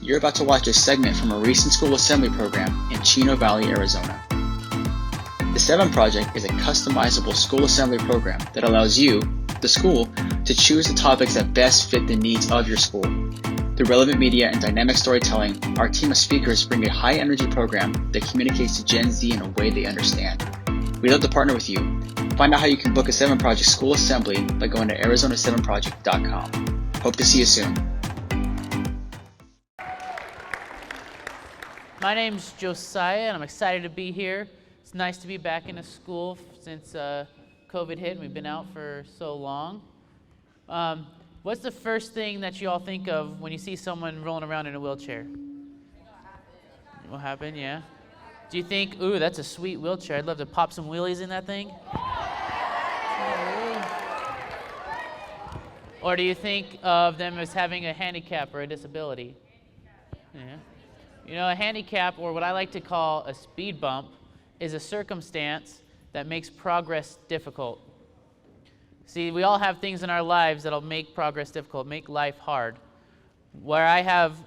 You're about to watch a segment from a recent school assembly program in Chino Valley, Arizona. The 7 Project is a customizable school assembly program that allows you, the school, to choose the topics that best fit the needs of your school. Through relevant media and dynamic storytelling, our team of speakers bring a high-energy program that communicates to Gen Z in a way they understand. We'd love to partner with you. Find out how you can book a 7 Project school assembly by going to arizona7project.com. Hope to see you soon. My name's Josiah, and I'm excited to be here. It's nice to be back in a school since COVID hit and we've been out for so long. What's the first thing that you all think of when you see someone rolling around in a wheelchair? What happened? Yeah. Do you think, ooh, that's a sweet wheelchair. I'd love to pop some wheelies in that thing. Or do you think of them as having a handicap or a disability? Yeah. You know, a handicap, or what I like to call a speed bump, is a circumstance that makes progress difficult. See, we all have things in our lives that'll make progress difficult, make life hard. Where I have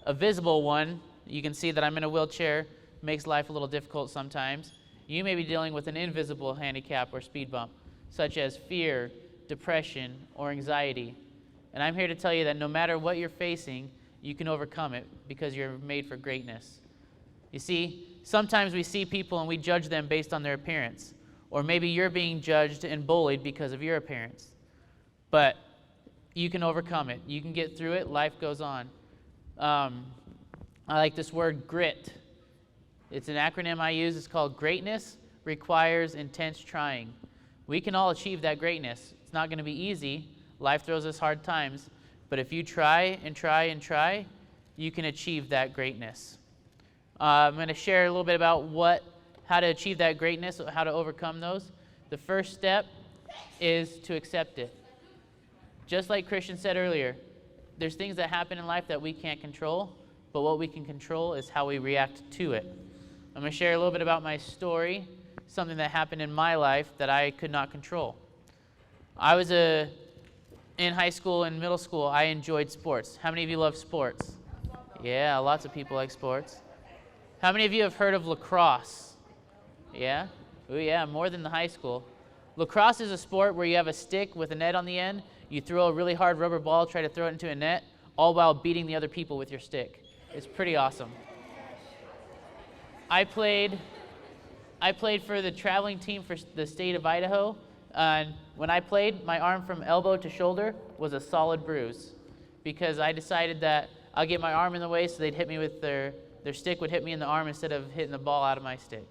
a visible one, you can see that I'm in a wheelchair, makes life a little difficult sometimes. You may be dealing with an invisible handicap or speed bump, such as fear, depression, or anxiety. And I'm here to tell you that no matter what you're facing, you can overcome it because you're made for greatness. You see, sometimes we see people and we judge them based on their appearance. Or maybe you're being judged and bullied because of your appearance. But you can overcome it. You can get through it. Life goes on. I like this word, grit. It's an acronym I use. It's called Greatness Requires Intense Trying. We can all achieve that greatness. It's not going to be easy. Life throws us hard times. But if you try and try and try, you can achieve that greatness. I'm going to share a little bit about how to achieve that greatness, how to overcome those. The first step is to accept it. Just like Christian said earlier, there's things that happen in life that we can't control, but what we can control is how we react to it. I'm going to share a little bit about my story, something that happened in my life that I could not control. I was in high school and middle school, I enjoyed sports. How many of you love sports? Yeah, lots of people like sports. How many of you have heard of lacrosse? Yeah? Oh yeah, more than the high school. Lacrosse is a sport where you have a stick with a net on the end. You throw a really hard rubber ball, try to throw it into a net, all while beating the other people with your stick. It's pretty awesome. I played for the traveling team for the state of Idaho. And when I played, my arm from elbow to shoulder was a solid bruise because I decided that I'll get my arm in the way so they'd hit me with their stick would hit me in the arm instead of hitting the ball out of my stick.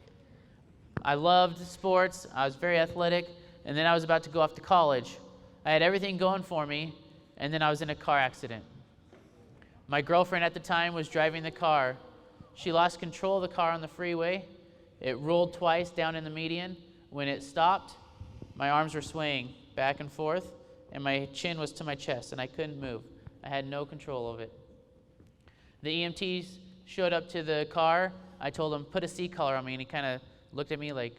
I loved sports. I was very athletic. And then I was about to go off to college. I had everything going for me, and then I was in a car accident. My girlfriend at the time was driving the car. She lost control of the car on the freeway. It rolled twice down in the median. When it stopped, my arms were swaying back and forth, and my chin was to my chest, and I couldn't move. I had no control of it. The EMTs showed up to the car. I told him, put a C-collar on me, and he kind of looked at me like,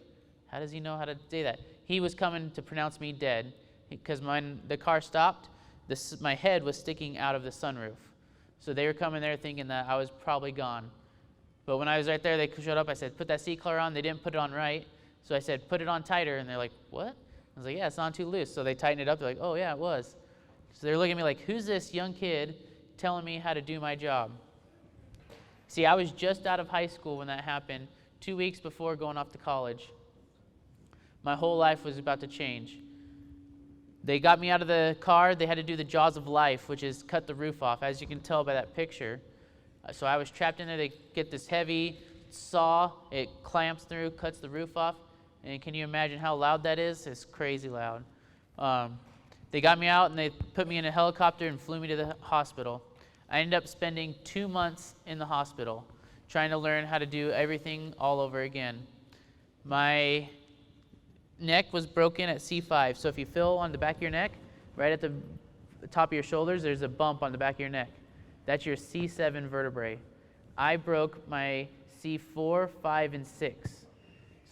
how does he know how to say that? He was coming to pronounce me dead because when the car stopped, my head was sticking out of the sunroof. So they were coming there thinking that I was probably gone. But when I was right there, they showed up. I said, put that C-collar on. They didn't put it on right. So I said, put it on tighter. And they're like, what? I was like, yeah, it's on too loose. So they tightened it up. They're like, oh, yeah, it was. So they're looking at me like, who's this young kid telling me how to do my job? See, I was just out of high school when that happened, 2 weeks before going off to college. My whole life was about to change. They got me out of the car. They had to do the jaws of life, which is cut the roof off, as you can tell by that picture. So I was trapped in there. They get this heavy saw. It clamps through, cuts the roof off. And can you imagine how loud that is? It's crazy loud. They got me out, and they put me in a helicopter and flew me to the hospital. I ended up spending 2 months in the hospital trying to learn how to do everything all over again. My neck was broken at C5. So if you feel on the back of your neck, right at the top of your shoulders, there's a bump on the back of your neck. That's your C7 vertebrae. I broke my C4, 5, and 6.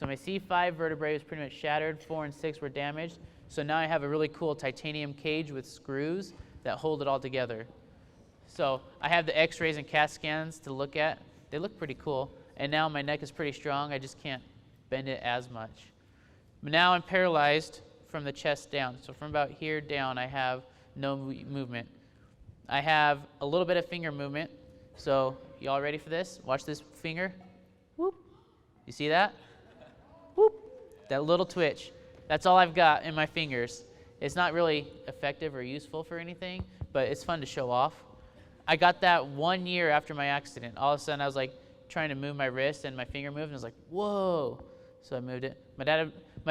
So my C5 vertebrae was pretty much shattered. 4 and 6 were damaged. So now I have a really cool titanium cage with screws that hold it all together. So I have the x-rays and CAT scans to look at. They look pretty cool. And now my neck is pretty strong. I just can't bend it as much. But now I'm paralyzed from the chest down. So from about here down, I have no movement. I have a little bit of finger movement. So y'all ready for this? Watch this finger. Whoop. You see that? Whoop. That little twitch. That's all I've got in my fingers. It's not really effective or useful for anything, but it's fun to show off. I got that 1 year after my accident. All of a sudden, I was like trying to move my wrist, and my finger moved, and I was like, whoa. So I moved it. My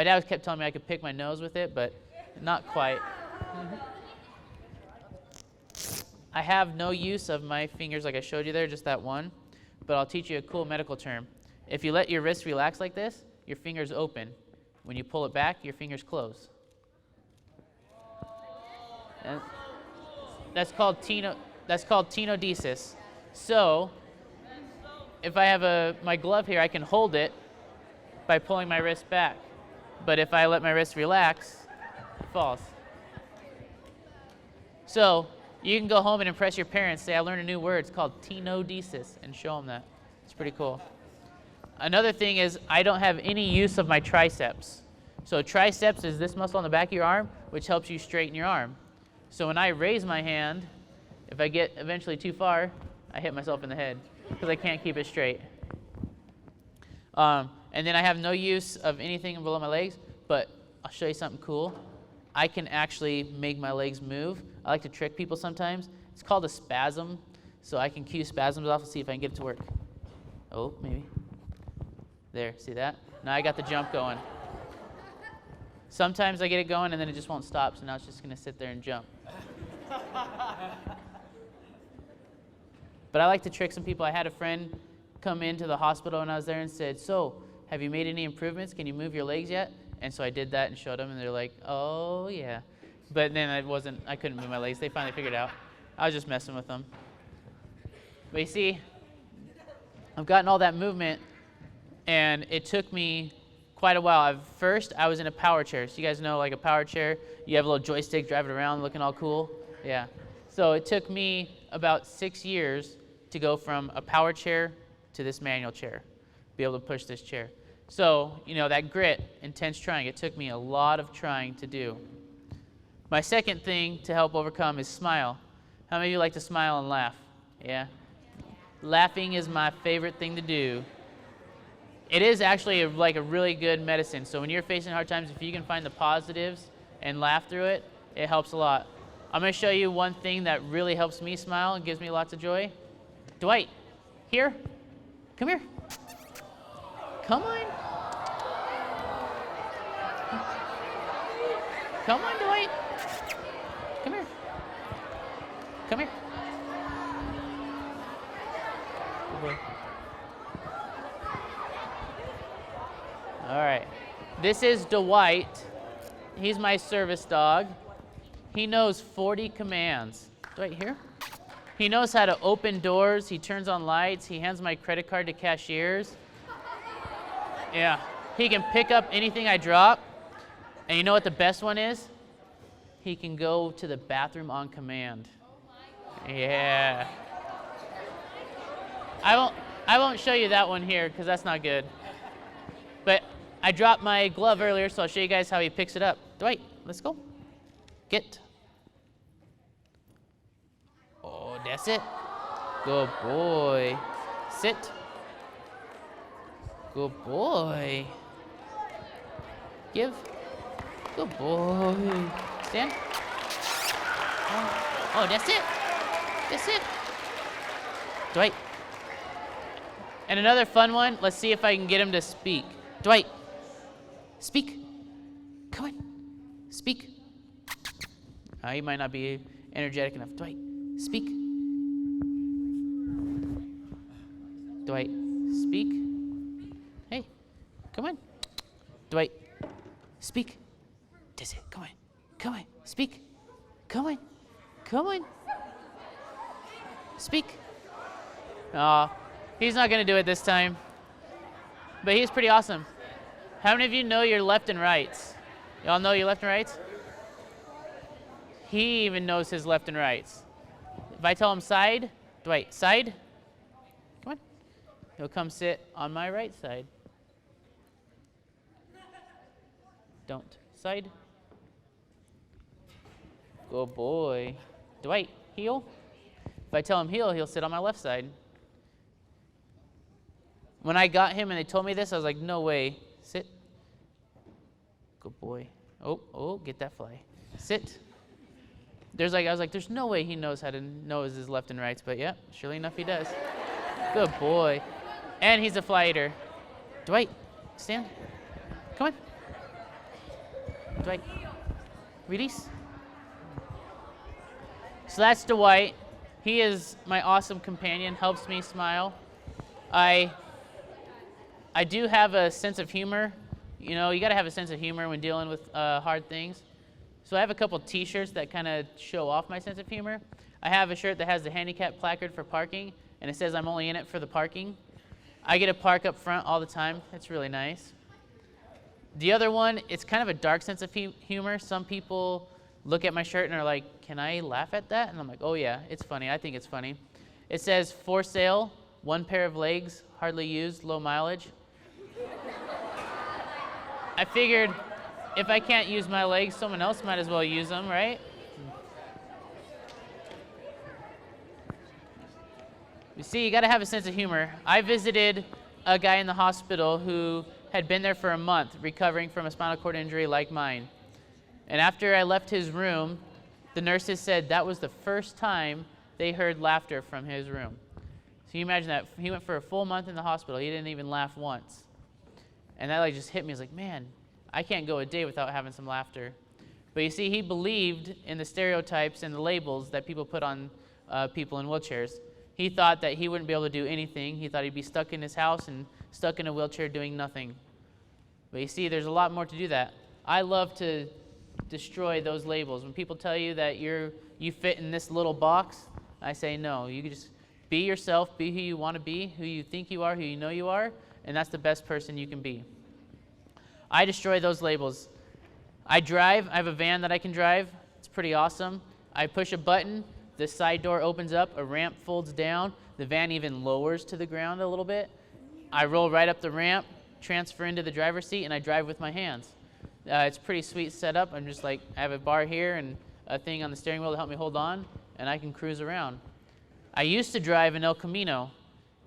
dad kept telling me I could pick my nose with it, but not quite. I have no use of my fingers like I showed you there, just that one. But I'll teach you a cool medical term. If you let your wrist relax like this, your fingers open. When you pull it back, your fingers close. And that's called tenodesis. So if I have my glove here, I can hold it by pulling my wrist back. But if I let my wrist relax, it falls. So you can go home and impress your parents. Say, I learned a new word. It's called tenodesis, and show them that. It's pretty cool. Another thing is I don't have any use of my triceps. So triceps is this muscle on the back of your arm, which helps you straighten your arm. So when I raise my hand, if I get eventually too far, I hit myself in the head because I can't keep it straight. And then I have no use of anything below my legs, but I'll show you something cool. I can actually make my legs move. I like to trick people sometimes. It's called a spasm. So I can cue spasms off and see if I can get it to work. Oh, maybe. There, see that? Now I got the jump going. Sometimes I get it going and then it just won't stop, so now it's just gonna sit there and jump. But I like to trick some people. I had a friend come into the hospital when I was there and said, so, have you made any improvements? Can you move your legs yet? And so I did that and showed them, and they're like, oh, yeah. But then I couldn't move my legs. They finally figured it out. I was just messing with them. But you see, I've gotten all that movement, and it took me quite a while. First, I was in a power chair. So you guys know, like a power chair, you have a little joystick, drive it around, looking all cool. Yeah. So it took me about 6 years to go from a power chair to this manual chair, be able to push this chair. So, you know, that grit, intense trying, it took me a lot of trying to do. My second thing to help overcome is smile. How many of you like to smile and laugh? Yeah? Laughing is my favorite thing to do. It is actually like a really good medicine. So when you're facing hard times, if you can find the positives and laugh through it, it helps a lot. I'm going to show you one thing that really helps me smile and gives me lots of joy. Dwight, here. Come here. Come on. Come on, Dwight. Come here. Come here. Good boy. All right. This is Dwight. He's my service dog. He knows 40 commands. Dwight, here. He knows how to open doors. He turns on lights. He hands my credit card to cashiers. Yeah. He can pick up anything I drop. And you know what the best one is? He can go to the bathroom on command. Yeah. I won't show you that one here because that's not good. But I dropped my glove earlier, so I'll show you guys how he picks it up. Dwight, let's go. Get. Oh, that's it. Good boy. Sit. Good boy. Give. Good boy. Stand. Oh, that's it. That's it. Dwight. And another fun one. Let's see if I can get him to speak. Dwight. Speak. Come on. Speak. He might not be energetic enough. Dwight. Speak. Dwight. Speak. Hey. Come on. Dwight. Speak. That's it. Come on. Come on. Speak. Come on. Come on. Speak. Aw, he's not going to do it this time. But he's pretty awesome. How many of you know your left and rights? Y'all know your left and rights? He even knows his left and rights. If I tell him side, Dwight, side, come on. He'll come sit on my right side. Don't. Side. Good boy. Dwight, heel. If I tell him heel, he'll sit on my left side. When I got him and they told me this, I was like, no way. Sit. Good boy. Oh, get that fly. Sit. I was like, there's no way he knows how to knows his left and rights, but yeah, surely enough he does. Good boy. And he's a fly eater. Dwight, stand. Come on. Dwight, release. So that's Dwight. He is my awesome companion, helps me smile. I do have a sense of humor. You know, you gotta have a sense of humor when dealing with hard things. So I have a couple t-shirts that kind of show off my sense of humor. I have a shirt that has the handicap placard for parking, and it says I'm only in it for the parking. I get to park up front all the time. It's really nice. The other one, it's kind of a dark sense of humor. Some people look at my shirt and are like, can I laugh at that? And I'm like, oh yeah, it's funny. I think it's funny. It says, for sale, 1 pair of legs, hardly used, low mileage. I figured if I can't use my legs, someone else might as well use them, right? You see, you gotta have a sense of humor. I visited a guy in the hospital who had been there for a month recovering from a spinal cord injury like mine. And after I left his room, the nurses said that was the first time they heard laughter from his room. So you imagine that. He went for a full month in the hospital. He didn't even laugh once. And that just hit me. I was like, man, I can't go a day without having some laughter. But you see, he believed in the stereotypes and the labels that people put on people in wheelchairs. He thought that he wouldn't be able to do anything. He thought he'd be stuck in his house and stuck in a wheelchair doing nothing. But you see, there's a lot more to that. I love to destroy those labels. When people tell you that you fit in this little box, I say no. You can just be yourself, be who you want to be, who you think you are, who you know you are, and that's the best person you can be. I destroy those labels. I drive. I have a van that I can drive. It's pretty awesome. I push a button. The side door opens up. A ramp folds down. The van even lowers to the ground a little bit. I roll right up the ramp, transfer into the driver's seat, and I drive with my hands. It's a pretty sweet setup. I'm just like, I have a bar here and a thing on the steering wheel to help me hold on, and I can cruise around. I used to drive an El Camino.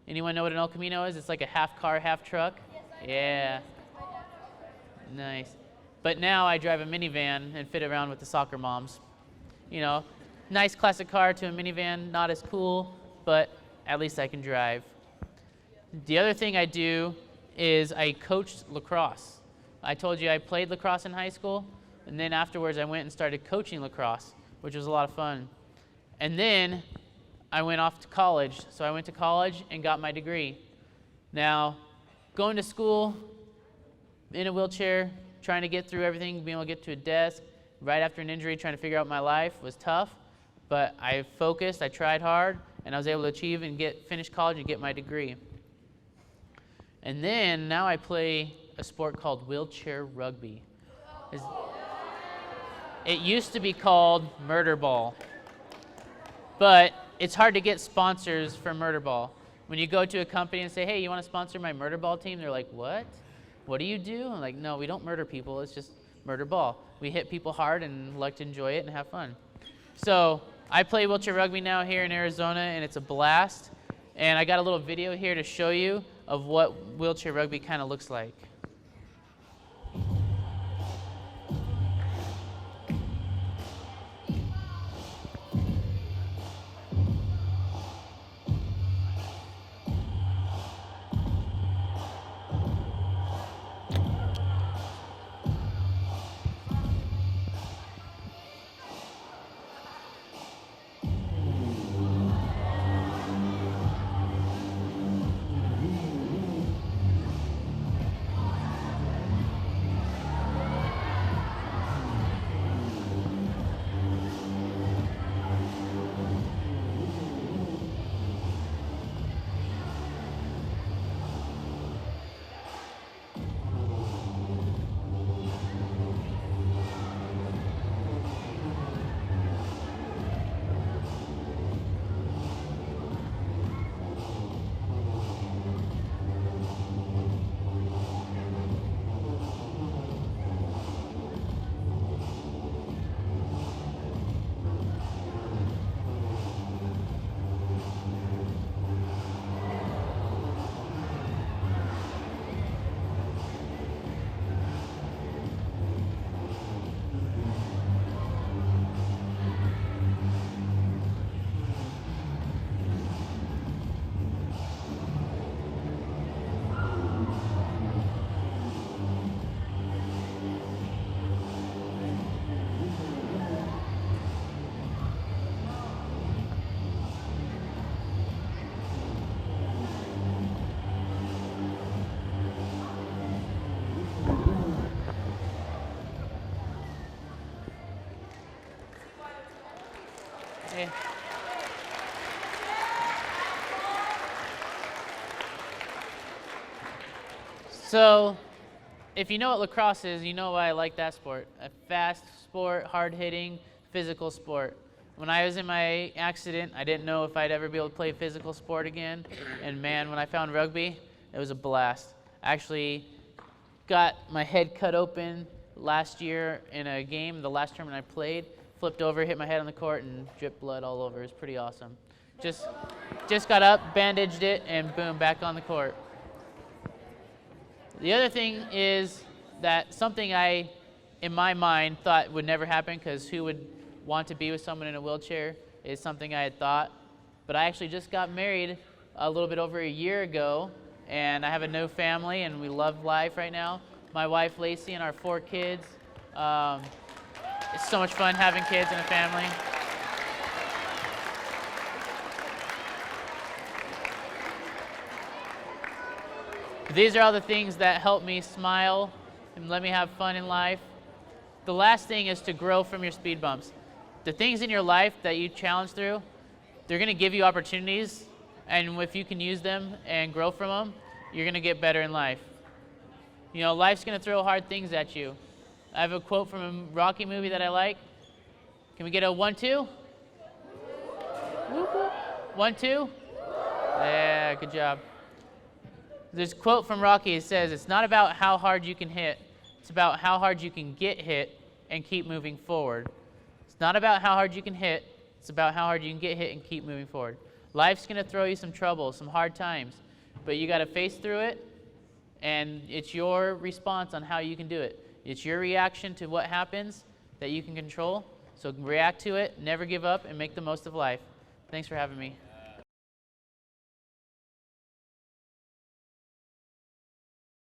Anyone know what an El Camino is? It's like a half car, half truck. Yeah. Nice. But now I drive a minivan and fit around with the soccer moms. You know, nice classic car to a minivan, not as cool, but at least I can drive. The other thing I do is I coached lacrosse. I told you I played lacrosse in high school, and then afterwards I went and started coaching lacrosse, which was a lot of fun. And then I went off to college. So I went to college and got my degree. Now, going to school in a wheelchair, trying to get through everything, being able to get to a desk, right after an injury, trying to figure out my life was tough. But I focused, I tried hard, and I was able to achieve and finish college and get my degree. And then now I play a sport called wheelchair rugby. It used to be called murder ball, but it's hard to get sponsors for murder ball. When you go to a company and say, hey, you want to sponsor my murder ball team? They're like, what? What do you do? I'm like, no, we don't murder people. It's just murder ball. We hit people hard and like to enjoy it and have fun. So I play wheelchair rugby now here in Arizona, and it's a blast. And I got a little video here to show you of what wheelchair rugby kind of looks like. So, if you know what lacrosse is, you know why I like that sport. A fast sport, hard-hitting, physical sport. When I was in my accident, I didn't know if I'd ever be able to play physical sport again. And man, when I found rugby, it was a blast. I actually got my head cut open last year in a game, the last tournament I played. Flipped over, hit my head on the court, and dripped blood all over. It was pretty awesome. Just got up, bandaged it, and boom, back on the court. The other thing is that something I, in my mind, thought would never happen, because who would want to be with someone in a wheelchair, is something I had thought. But I actually just got married a little bit over a year ago, and I have a new family, and we love life right now. My wife, Lacey, and our 4 kids. It's so much fun having kids and a family. These are all the things that help me smile and let me have fun in life. The last thing is to grow from your speed bumps. The things in your life that you challenge through, they're going to give you opportunities, and if you can use them and grow from them, you're going to get better in life. You know, life's going to throw hard things at you. I have a quote from a Rocky movie that I like. Can we get a 1-2? 1-2? Yeah, good job. There's a quote from Rocky. It says, "It's not about how hard you can hit. It's about how hard you can get hit and keep moving forward." It's not about how hard you can hit. It's about how hard you can get hit and keep moving forward. Life's going to throw you some trouble, some hard times, but you got to face through it, and it's your response on how you can do it. It's your reaction to what happens that you can control. So react to it, never give up, and make the most of life. Thanks for having me.